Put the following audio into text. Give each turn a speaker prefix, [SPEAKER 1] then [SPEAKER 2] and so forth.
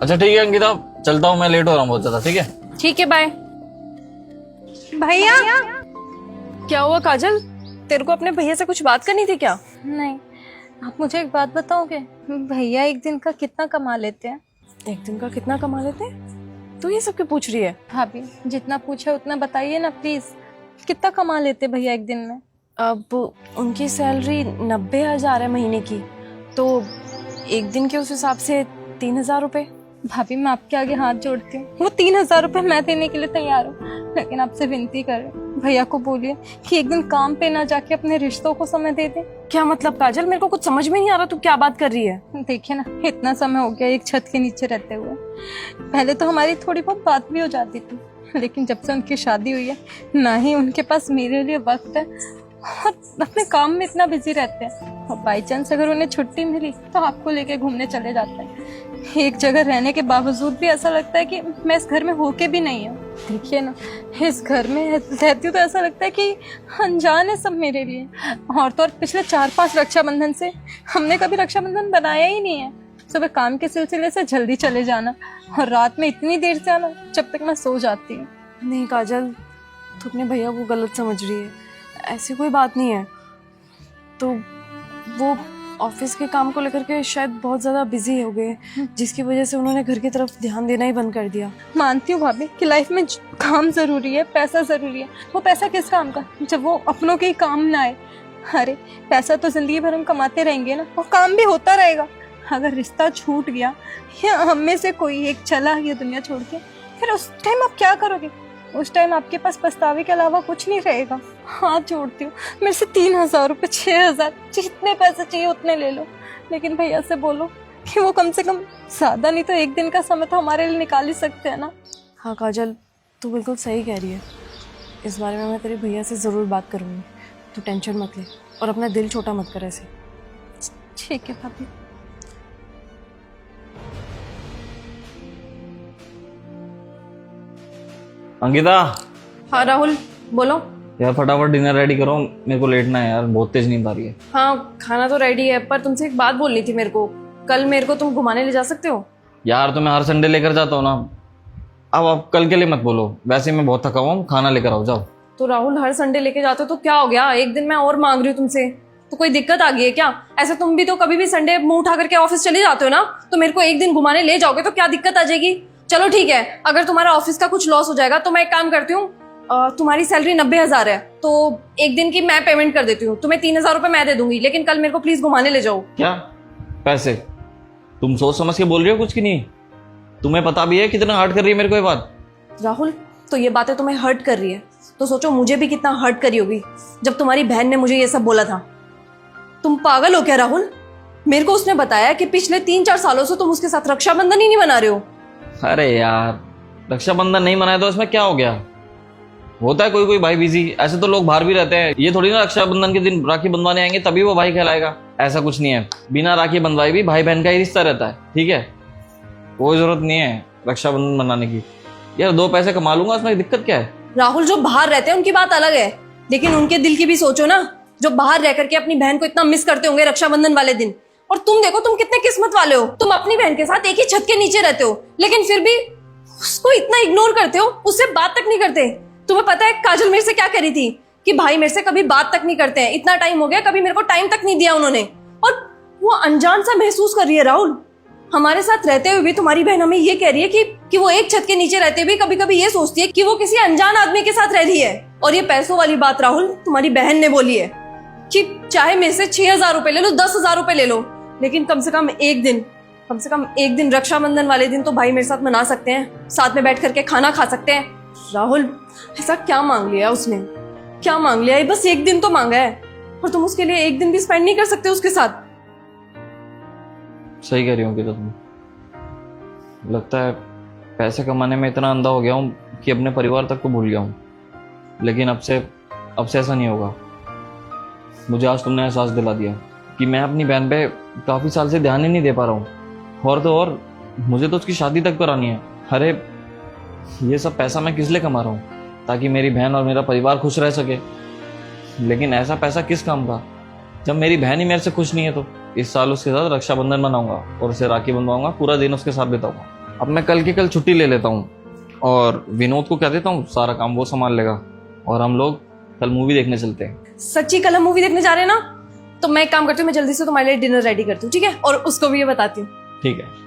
[SPEAKER 1] अच्छा ठीक है अंकिता, चलता हूँ मैं, लेट हो रहा हूँ बहुत ज्यादा। ठीक है
[SPEAKER 2] ठीक है, बाय।
[SPEAKER 3] भैया।
[SPEAKER 2] क्या हुआ काजल, तेरे को अपने भैया से कुछ बात करनी थी क्या?
[SPEAKER 3] नहीं, आप मुझे एक बात बताओगे, भैया एक दिन का कितना कमा लेते हैं?
[SPEAKER 2] एक दिन का कितना कमा लेते हैं? तू ये सब क्यों पूछ रही है?
[SPEAKER 3] भाभी जितना पूछा उतना बताइए ना प्लीज, कितना कमा लेते भैया एक दिन में?
[SPEAKER 2] अब उनकी सैलरी 90,000 है महीने की, तो एक दिन के उस हिसाब से 3,000 रुपए।
[SPEAKER 3] भाभी मैं आपके आगे हाथ जोड़ती हूँ, वो 3,000 रुपये मैं देने के लिए तैयार हूँ, लेकिन आपसे विनती कर रही हूँ, भैया को बोलिए कि एक दिन काम पे ना जाके अपने रिश्तों को समय दे दे।
[SPEAKER 2] क्या मतलब काजल, मेरे को कुछ समझ में नहीं आ रहा, तू क्या बात कर रही है?
[SPEAKER 3] देखिए ना, इतना समय हो गया एक छत के नीचे रहते हुए। पहले तो हमारी थोड़ी बहुत बात भी हो जाती थी, लेकिन जब से उनकी शादी हुई है, ना ही उनके पास मेरे लिए वक्त है और अपने काम में इतना बिजी रहते हैं। और बाई चांस अगर उन्हें छुट्टी मिली तो आपको लेके घूमने चले जाते हैं। एक जगह रहने के बावजूद भी ऐसा लगता है कि मैं इस घर में होके भी नहीं हूँ। देखिए ना, इस घर में रहती हूँ तो ऐसा लगता है कि अनजान है सब मेरे लिए। और तो और पिछले 4-5 रक्षाबंधन से हमने कभी रक्षाबंधन बनाया ही नहीं है। सुबह काम के सिलसिले से जल्दी चले जाना और रात में इतनी देर से आना जब तक मैं सो जाती हूँ।
[SPEAKER 2] नहीं काजल, तू अपने भैया को गलत समझ रही है, ऐसी कोई बात नहीं है। तो वो ऑफिस के काम को लेकर के शायद बहुत ज़्यादा बिजी हो गए, जिसकी वजह से उन्होंने घर की तरफ ध्यान देना ही बंद कर दिया।
[SPEAKER 3] मानती हूँ भाभी कि लाइफ में काम जरूरी है, पैसा जरूरी है। वो पैसा किस काम का जब वो अपनों के ही काम ना आए। अरे पैसा तो जिंदगी भर हम कमाते रहेंगे ना, और काम भी होता रहेगा। अगर रिश्ता छूट गया या हम में से कोई एक चला गया दुनिया छोड़ के, फिर उस टाइम आप क्या करोगे? उस टाइम आपके पास पछतावे के अलावा कुछ नहीं रहेगा। हाथ जोड़ती हूँ, मेरे से 3,000 रुपये, 6,000, जितने पैसे चाहिए उतने ले लो, लेकिन भैया से बोलो कि वो कम से कम ज्यादा नहीं तो एक दिन का समय तो हमारे लिए निकाल ही सकते हैं ना।
[SPEAKER 2] हाँ काजल, तू बिल्कुल सही कह रही है। इस बारे में मैं तेरे भैया से ज़रूर बात करूँगी, तू टेंशन मत ले और अपना दिल छोटा मत कर ऐसे।
[SPEAKER 3] ठीक है भाभी।
[SPEAKER 1] अंकिता,
[SPEAKER 2] हाँ राहुल, बोलो।
[SPEAKER 1] यार फटाफट डिनर रेडी करो, मेरे को लेटना है यार, बहुत तेज नींद आ रही है।
[SPEAKER 2] हाँ खाना तो रेडी है, पर तुमसे एक बात बोलनी थी मेरे को। कल मेरे को तुम घुमाने ले जा सकते हो?
[SPEAKER 1] यार तो मैं हर संडे लेकर जाता हूँ ना, अब आप कल के लिए मत बोलो, वैसे मैं बहुत थका हुआ हूँ, खाना लेकर आओ जाओ।
[SPEAKER 2] तो राहुल हर संडे लेके जाते हो तो क्या हो गया, एक दिन मैं और मांग रही हूँ तुमसे, तो कोई दिक्कत आ गई है क्या? ऐसे तुम भी तो कभी भी संडे मुंह उठा करके ऑफिस चले जाते हो ना, तो मेरे को एक दिन घुमाने ले जाओगे तो क्या दिक्कत आ जाएगी? चलो ठीक है, अगर तुम्हारा ऑफिस का कुछ लॉस हो जाएगा तो मैं एक काम करती हूँ, तुम्हारी सैलरी 90,000 है, तो एक दिन की मैं पेमेंट कर देती हूँ, तुम्हें 3,000 रुपये मैं दे दूंगी, लेकिन कल मेरे को प्लीज घुमाने ले जाओ।
[SPEAKER 1] क्या पैसे? तुम सोच समझ के बोल रही हो कुछ की नहीं? तुम्हें पता भी है कितना हर्ट कर रही है मेरे को ये बात?
[SPEAKER 2] राहुल, तो ये बातें तुम्हें हर्ट कर रही है, तो सोचो मुझे भी कितना हर्ट करी होगी जब तुम्हारी बहन ने मुझे ये सब बोला था। तुम पागल हो क्या राहुल? मेरे को उसने बताया कि पिछले 3-4 सालों से तुम उसके साथ रक्षाबंधन ही नहीं मना रहे हो।
[SPEAKER 1] अरे यार, रक्षाबंधन नहीं मनाया तो इसमें क्या हो गया? होता है कोई कोई भाई बिजी, ऐसे तो लोग बाहर भी रहते हैं, ये थोड़ी ना रक्षाबंधन के दिन राखी बंधवाने आएंगे तभी वो भाई कहलाएगा। ऐसा कुछ नहीं है, बिना राखी बंधवाए भी भाई बहन का ही रिश्ता रहता है। ठीक है, कोई जरूरत नहीं है रक्षाबंधन मनाने की। यार 2 पैसे कमा लूंगा, उसमें दिक्कत क्या है?
[SPEAKER 2] राहुल, जो बाहर रहते हैं उनकी बात अलग है, लेकिन उनके दिल की भी सोचो ना, जो बाहर रह करके अपनी बहन को इतना मिस करते होंगे रक्षाबंधन वाले दिन। और तुम देखो तुम कितने किस्मत वाले हो, तुम अपनी बहन के साथ एक ही छत के नीचे रहते हो, लेकिन फिर भी उसको इतना इग्नोर करते हो, उससे बात तक नहीं करते। तुम्हें पता है काजल मेरे से क्या करी थी कि भाई मेरे से कभी बात तक नहीं करते हैं, इतना टाइम हो गया कभी मेरे को टाइम तक नहीं दिया उन्होंने, और वो अनजान सा महसूस कर रही है। राहुल, हमारे साथ रहते हुए भी तुम्हारी बहन हमें ये कह रही है कि वो एक छत के नीचे रहते हुए कभी कभी ये सोचती है कि वो किसी अनजान आदमी के साथ रह रही है। और ये पैसों वाली बात राहुल तुम्हारी बहन ने बोली है कि चाहे मेरे से 6,000 रुपए ले लो, 10,000 रुपए ले लो, लेकिन कम से कम एक दिन रक्षाबंधन वाले दिन तो भाई मेरे साथ मना सकते हैं, साथ में बैठ करके खाना खा सकते हैं। राहुल, ऐसा क्या मांग लिया उसने, क्या मांग लिया है? बस एक दिन तो मांगा है, और तुम उसके लिए एक दिन भी स्पेंड नहीं कर सकते उसके साथ।
[SPEAKER 1] सही कह रही हूँ कि तुम, लगता है पैसे कमाने में इतना अंधा हो गया हूँ कि अपने परिवार तक को भूल गया हूँ। लेकिन अब से ऐसा नहीं होगा। मुझे आज तुमने एहसास दिला दिया कि मैं अपनी बहन पे काफ़ी साल से ध्यान ही नहीं दे पा रहा हूँ, और तो और मुझे तो उसकी शादी तक करानी है। अरे ये सब पैसा मैं किस लिए कमा रहा हूँ? ताकि मेरी बहन और मेरा परिवार खुश रह सके। लेकिन ऐसा पैसा किस काम का जब मेरी बहन ही मेरे से खुश नहीं है? तो इस साल उसके साथ रक्षाबंधन मनाऊंगा और उसे राखी बंधवाऊंगा, पूरा दिन उसके साथ बिताऊंगा। अब मैं कल की कल छुट्टी ले लेता हूँ और विनोद को कह देता हूँ सारा काम वो संभाल लेगा, और हम लोग कल मूवी देखने चलते हैं।
[SPEAKER 2] सच्ची कल हम मूवी देखने जा रहे हैं ना, तो मैं एक काम करती हूँ, मैं जल्दी से तुम्हारे लिए डिनर रेडी करती हूँ, ठीक है? और उसको भी ये बताती हूँ।
[SPEAKER 1] ठीक है।